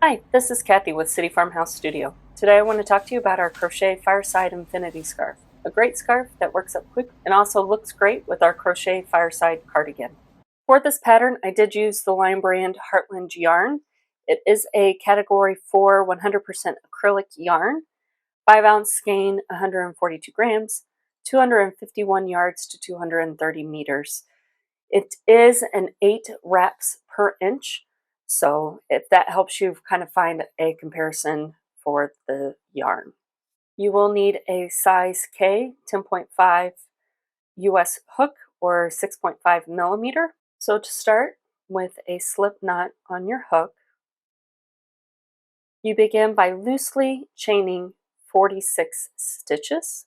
Hi, this is Cathy with City Farmhouse Studio. Today I want to talk to you about our Crochet Fireside Infinity Scarf. A great scarf that works up quick and also looks great with our Crochet Fireside cardigan. For this pattern, I did use the Lion Brand Heartland yarn. It is a category 4 100% acrylic yarn, 5-ounce skein, 142 grams, 251 yards to 230 meters. It is an 8 wraps per inch, so if that helps you kind of find a comparison for the yarn. You will need a size K 10.5 US hook or 6.5 millimeter. So to start with a slip knot on your hook, you begin by loosely chaining 46 stitches.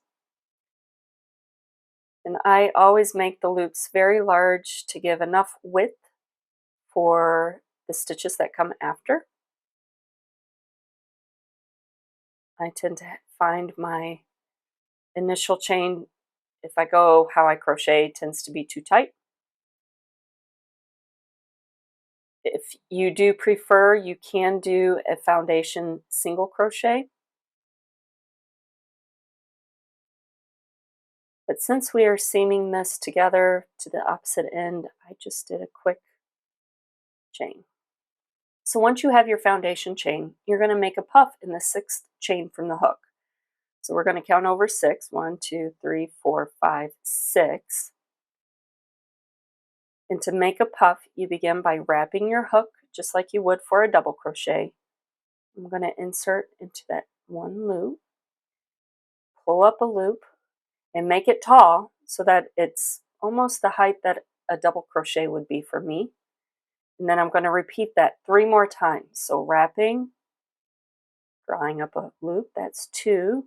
And I always make the loops very large to give enough width for the stitches that come after. I tend to find my initial chain, if I go how I crochet, tends to be too tight. If you do prefer, you can do a foundation single crochet. But since we are seaming this together to the opposite end, I just did a quick chain. So once you have your foundation chain, you're going to make a puff in the 6th chain from the hook. So we're going to count over 6. 1, 2, 3, 4, 5, 6. And to make a puff, you begin by wrapping your hook just like you would for a double crochet. I'm going to insert into that one loop, pull up a loop, and make it tall so that it's almost the height that a double crochet would be for me. And then I'm going to repeat that 3 more times. So wrapping, drawing up a loop, that's 2,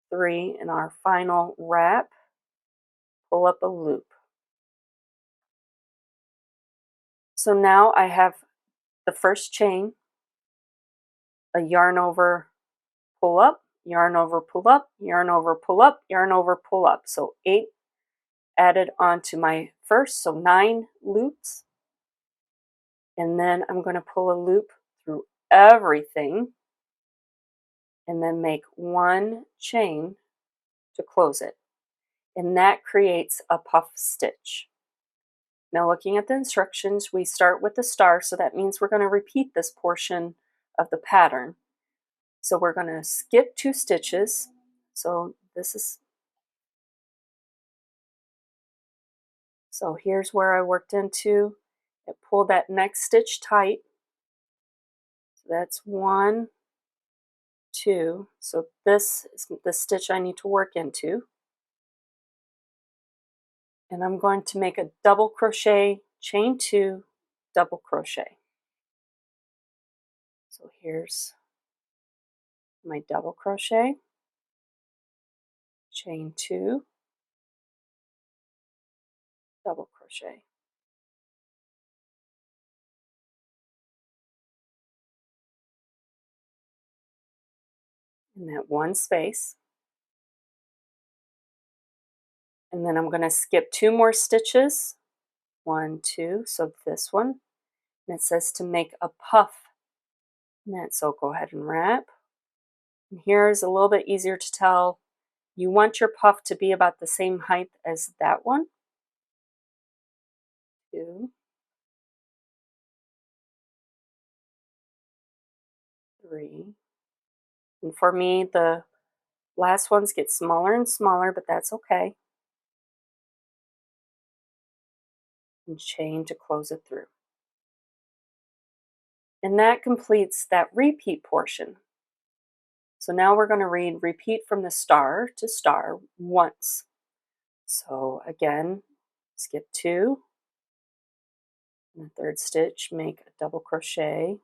3, and our final wrap, pull up a loop. So now I have the first chain, a yarn over, pull up, yarn over, pull up, yarn over, pull up, yarn over, pull up. So 8 added onto my first, so 9 loops. And then I'm going to pull a loop through everything and then make 1 chain to close it. And that creates a puff stitch. Now looking at the instructions, we start with the star, so that means we're going to repeat this portion of the pattern. So we're going to skip 2 stitches. So here's where I worked into. I pulled that next stitch tight. So that's 1, 2. So this is the stitch I need to work into. And I'm going to make a double crochet, chain 2, double crochet. So here's my double crochet, chain 2, double crochet. In that one space. And then I'm going to skip 2 more stitches. 1, 2, so this one. And it says to make a puff. So go ahead and wrap. And here's a little bit easier to tell. You want your puff to be about the same height as that one. 2, 3. And for me, the last ones get smaller and smaller, but that's okay. And chain to close it through. And that completes that repeat portion. So now we're going to repeat from the star to star once. So again, skip 2. In the 3rd stitch, make a double crochet,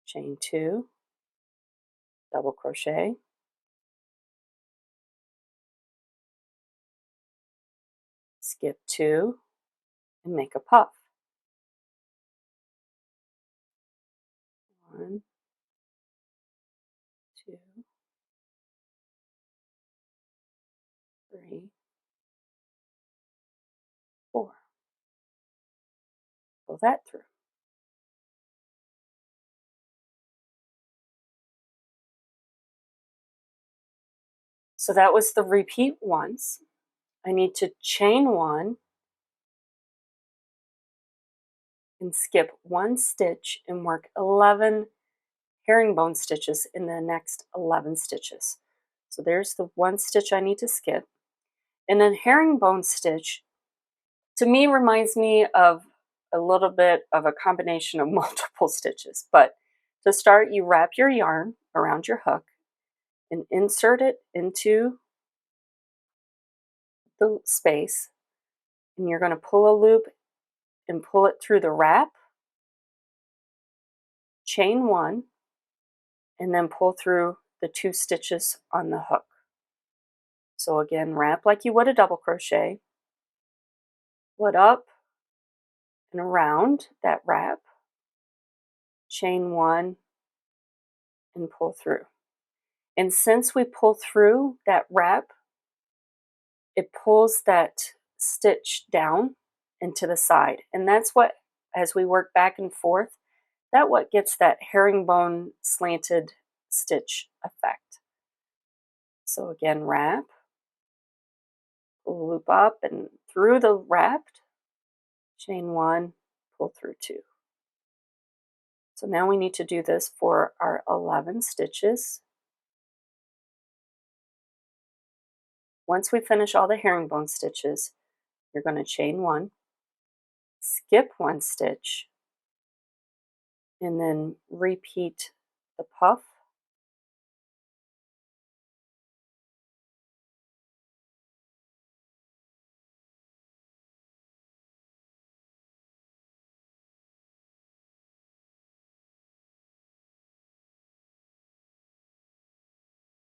chain 2, double crochet, skip 2, and make a puff. 1, 2, 3, 4. Go pull that through. So that was the repeat once. I need to chain one and skip one stitch and work 11 herringbone stitches in the next 11 stitches. So there's the one stitch I need to skip. And then herringbone stitch, to me, reminds me of a little bit of a combination of multiple stitches. But to start, you wrap your yarn around your hook and insert it into the space. And you're going to pull a loop and pull it through the wrap, chain one, and then pull through the 2 stitches on the hook. So again, wrap like you would a double crochet, put up and around that wrap, chain one, and pull through. And since we pull through that wrap, it pulls that stitch down and to the side. And that's what, as we work back and forth, that what gets that herringbone slanted stitch effect. So again, wrap, loop up and through the wrapped, chain one, pull through 2. So now we need to do this for our 11 stitches. Once we finish all the herringbone stitches, you're going to chain one, skip one stitch, and then repeat the puff,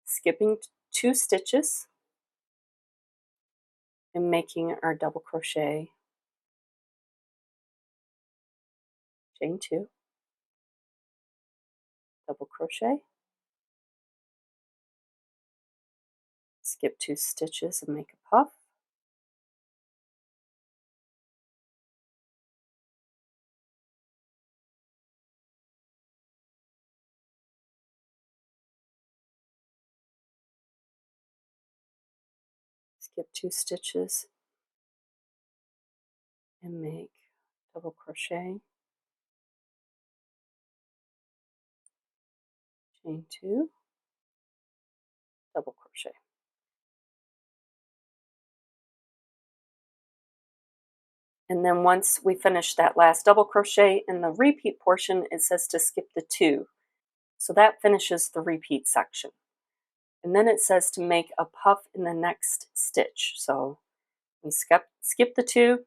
skipping 2 stitches and making our double crochet, chain 2, double crochet, skip 2 stitches and make a puff, skip 2 stitches and make double crochet, chain 2, double crochet. And then once we finish that last double crochet in the repeat portion, it says to skip the 2. So that finishes the repeat section. And then it says to make a puff in the next stitch. So we skip the 2,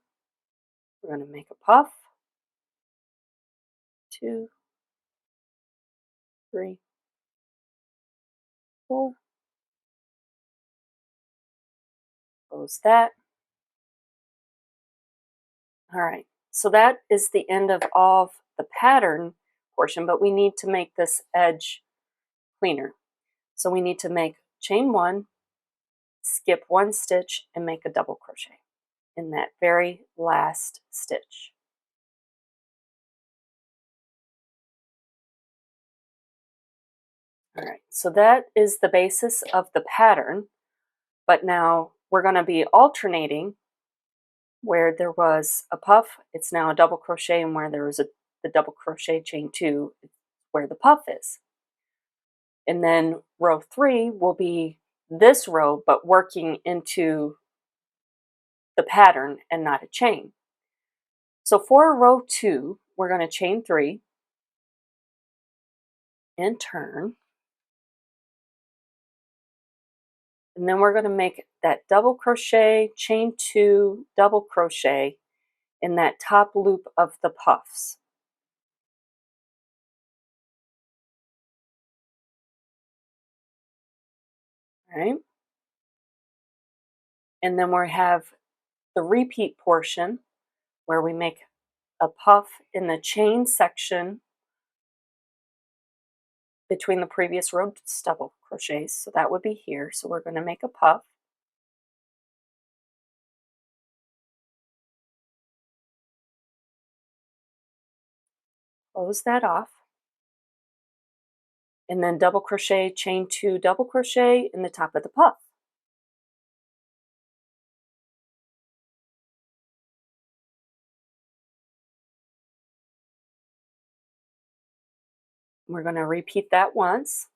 we're going to make a puff, 2, 3, 4, close that. All right, so that is the end of all of the pattern portion, but we need to make this edge cleaner. So we need to make chain one, skip one stitch, and make a double crochet in that very last stitch. All right, so that is the basis of the pattern, but now we're going to be alternating. Where there was a puff, it's now a double crochet, and where there was the double crochet chain 2, it's where the puff is. And then row 3 will be this row, but working into the pattern and not a chain. So for row 2, we're going to chain 3 and turn. And then we're going to make that double crochet, chain 2, double crochet in that top loop of the puffs. All right. And then we have the repeat portion where we make a puff in the chain section between the previous row double crochets. So that would be here. So we're going to make a puff. close that off, and then double crochet, chain 2, double crochet in the top of the puff. We're going to repeat that once.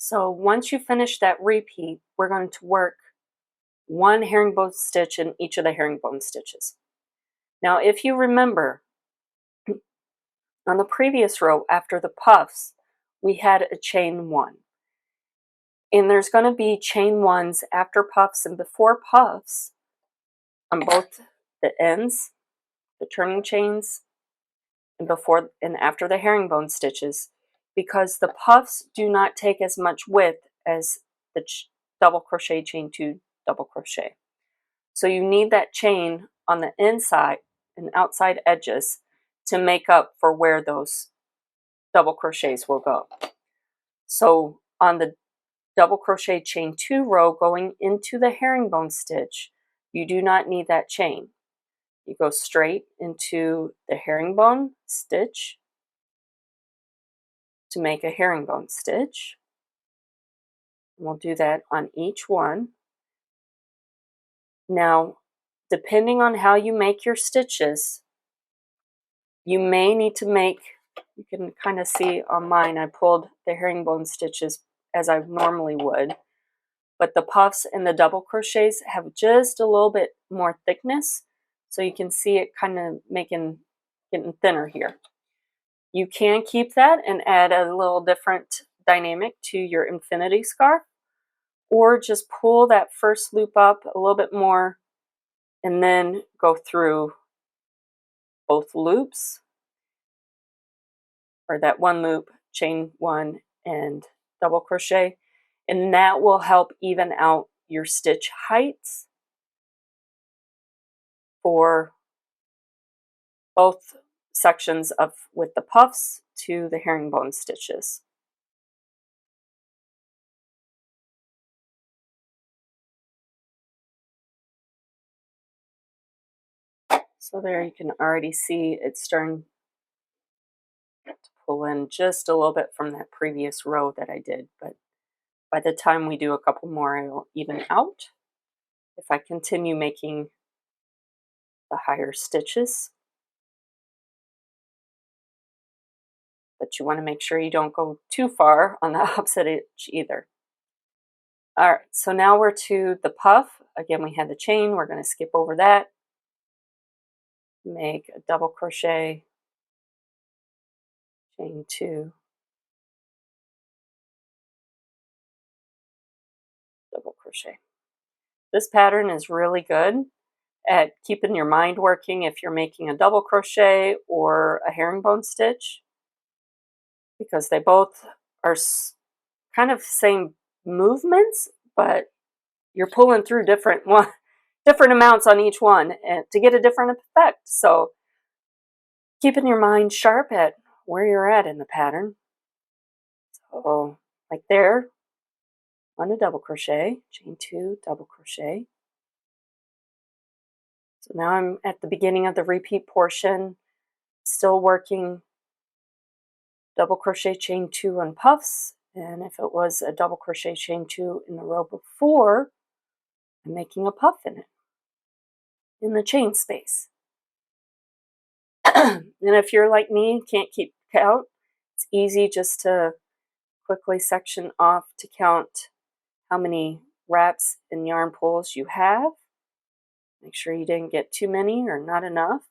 So once you finish that repeat, we're going to work one herringbone stitch in each of the herringbone stitches. Now, if you remember, on the previous row after the puffs, we had a chain 1. And there's going to be chain 1s after puffs and before puffs on both the ends, the turning chains, and before and after the herringbone stitches, because the puffs do not take as much width as the double crochet, chain 2, double crochet. So you need that chain on the inside and outside edges to make up for where those double crochets will go. So on the double crochet chain 2 row going into the herringbone stitch, you do not need that chain. You go straight into the herringbone stitch to make a herringbone stitch. We'll do that on each one. Now, depending on how you make your stitches, you may need to make, you can kind of see on mine, I pulled the herringbone stitches as I normally would, but the puffs and the double crochets have just a little bit more thickness, so you can see it kind of getting thinner here. You can keep that and add a little different dynamic to your infinity scarf, or just pull that first loop up a little bit more and then go through both loops, or that one loop, chain 1 and double crochet, and that will help even out your stitch heights for both sections of with the puffs to the herringbone stitches. So there you can already see it's starting to pull in just a little bit from that previous row that I did, but by the time we do a couple more, it'll even out if I continue making the higher stitches. But you want to make sure you don't go too far on the opposite edge either. All right, so now we're to the puff. Again, we had the chain. We're going to skip over that. Make a double crochet, chain 2, double crochet. This pattern is really good at keeping your mind working if you're making a double crochet or a herringbone stitch, because they both are kind of same movements, but you're pulling through different amounts on each one and to get a different effect. So keeping your mind sharp at where you're at in the pattern. So like there, on a double crochet, chain 2, double crochet. So now I'm at the beginning of the repeat portion, still working double crochet, chain 2 on puffs, and if it was a double crochet, chain 2 in the row before, I'm making a puff in it, in the chain space. And if you're like me, can't keep count, it's easy just to quickly section off to count how many wraps and yarn pulls you have. Make sure you didn't get too many or not enough.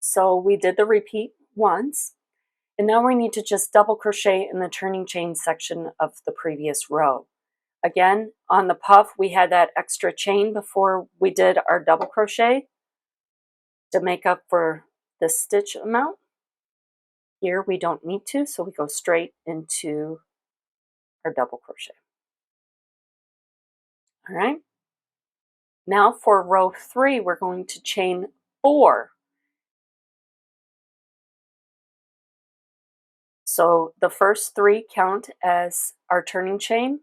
So we did the repeat once, And now we need to just double crochet in the turning chain section of the previous row. Again, on the puff, we had that extra chain before we did our double crochet to make up for the stitch amount. Here we don't need to, so we go straight into our double crochet. All right. Now for row 3, we're going to chain 4. So the first 3 count as our turning chain,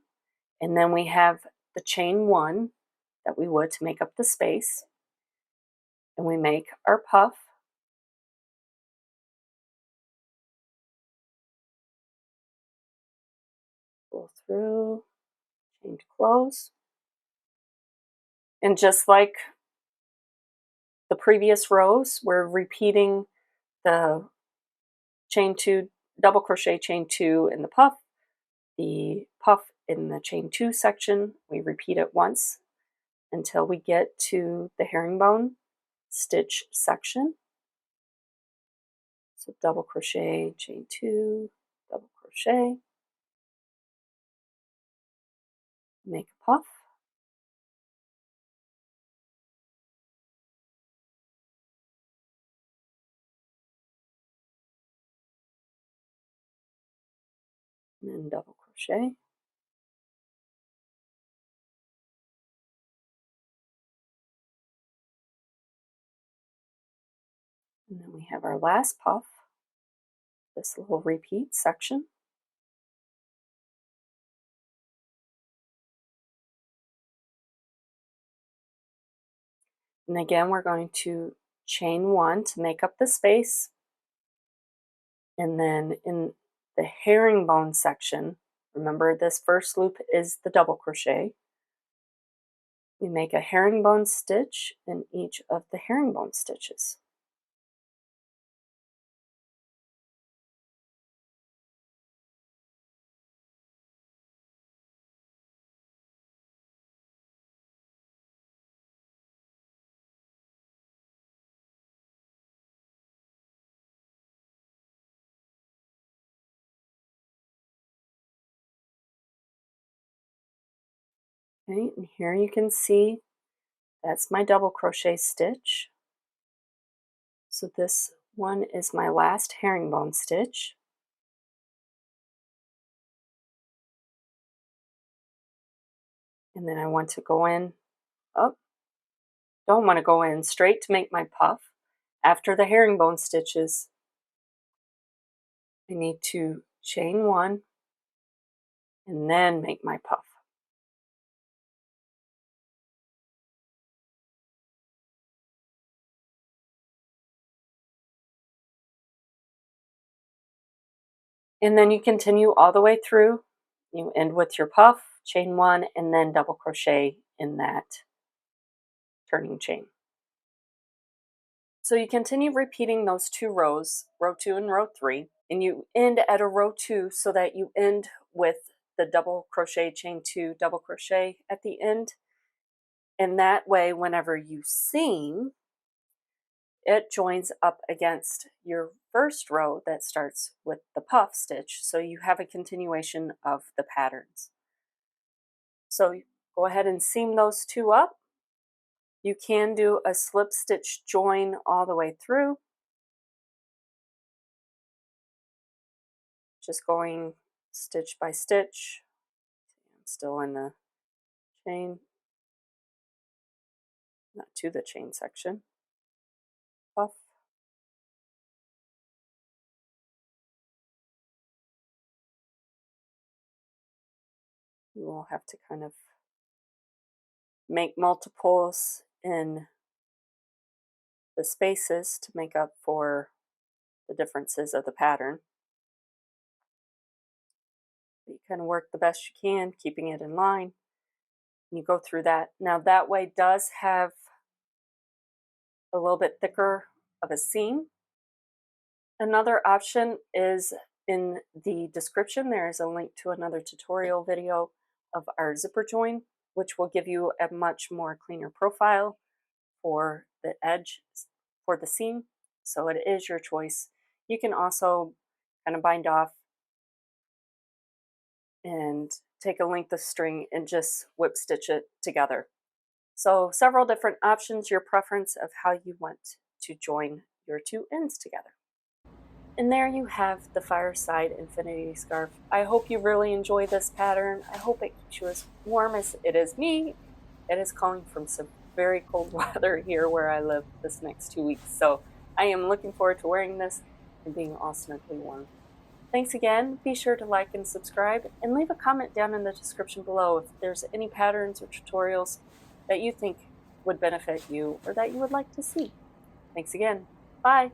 and then we have the chain 1 that we would to make up the space, and we make our puff. Go through, chain to close, and just like the previous rows, we're repeating the chain 2, double crochet chain 2 in the puff in the chain 2 section. We repeat it once until we get to the herringbone stitch section. So double crochet, chain 2, double crochet, make a puff, and then double crochet. And then we have our last puff, this little repeat section. And again, we're going to chain 1 to make up the space. And then in the herringbone section, remember this first loop is the double crochet. We make a herringbone stitch in each of the herringbone stitches. Okay, and here you can see that's my double crochet stitch. So this one is my last herringbone stitch. And then I want to go in, don't want to go in straight to make my puff. After the herringbone stitches, I need to chain 1 and then make my puff. And then you continue all the way through. You end with your puff, chain 1, and then double crochet in that turning chain. So you continue repeating those 2 rows, row 2 and row 3, and you end at a row 2 so that you end with the double crochet, chain 2, double crochet at the end. And that way, whenever you seam, it joins up against your first row that starts with the puff stitch, so you have a continuation of the patterns. So go ahead and seam those 2 up. You can do a slip stitch join all the way through, just going stitch by stitch. I'm still in the chain, not to the chain section. Puff. You will have to kind of make multiples in the spaces to make up for the differences of the pattern. You kind of work the best you can, keeping it in line. You go through that. Now that way does have a little bit thicker of a seam. Another option is in the description. There is a link to another tutorial video of our zipper join, which will give you a much more cleaner profile for the edge for the seam. So it is your choice. You can also kind of bind off and take a length of string and just whip stitch it together. So several different options, your preference of how you want to join your two ends together. And there you have the Fireside Infinity Scarf. I hope you really enjoy this pattern. I hope it keeps you as warm as it is me. It is calling from some very cold weather here where I live this next 2 weeks. So I am looking forward to wearing this and being all snugly warm. Thanks again. Be sure to like and subscribe and leave a comment down in the description below if there's any patterns or tutorials that you think would benefit you or that you would like to see. Thanks again. Bye.